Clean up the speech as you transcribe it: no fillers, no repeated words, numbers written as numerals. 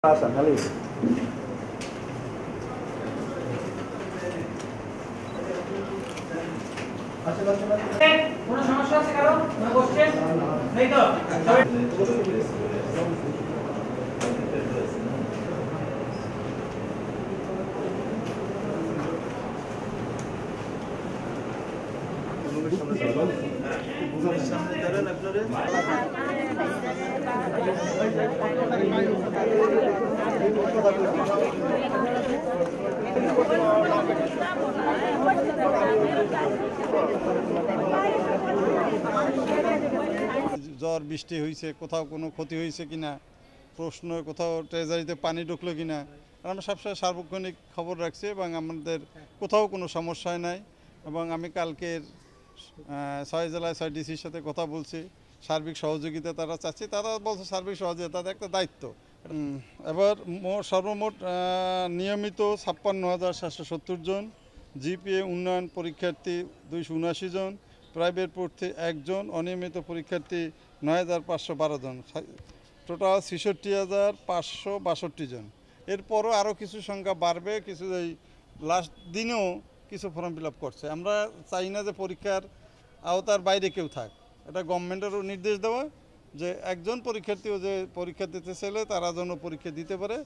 Pasan kali. কোনো সমস্যা আছে কারো বসছেন নেই তো ঝড় বৃষ্টি হয়েছে, কোথাও কোনো ক্ষতি হয়েছে কিনা, প্রশ্ন কোথাও ট্রেজারিতে পানি ঢুকলো কিনা, আমরা সবসময় সার্বক্ষণিক খবর রাখছি এবং আমাদের কোথাও কোনো সমস্যা নাই। এবং আমি কালকের 6 জেলায় 6 ডিসির সাথে কথা বলছি, সার্বিক সহযোগিতা তারা চাচ্ছে, তারা বলছে সার্বিক সহযোগিতা তাদের একটা দায়িত্ব। এবার সর্বমোট নিয়মিত 56,770 জন, জিপিএ উন্নয়ন পরীক্ষার্থী 279 জন, প্রাইভেট পড়তে 1 জন, অনিয়মিত পরীক্ষার্থী 9,512 জন, টোটাল 66,562 জন। এরপরও আরও কিছু সংখ্যা বাড়বে, কিছু এই লাস্ট দিনেও কিছু ফর্ম ফিল আপ করছে। আমরা চাই না যে পরীক্ষার আওতার বাইরে কেউ থাক, এটা গভর্নমেন্টেরও নির্দেশ দেওয়া যে একজন পরীক্ষার্থীও যে পরীক্ষা দিতে চাইলে তারা যেন পরীক্ষা দিতে পারে।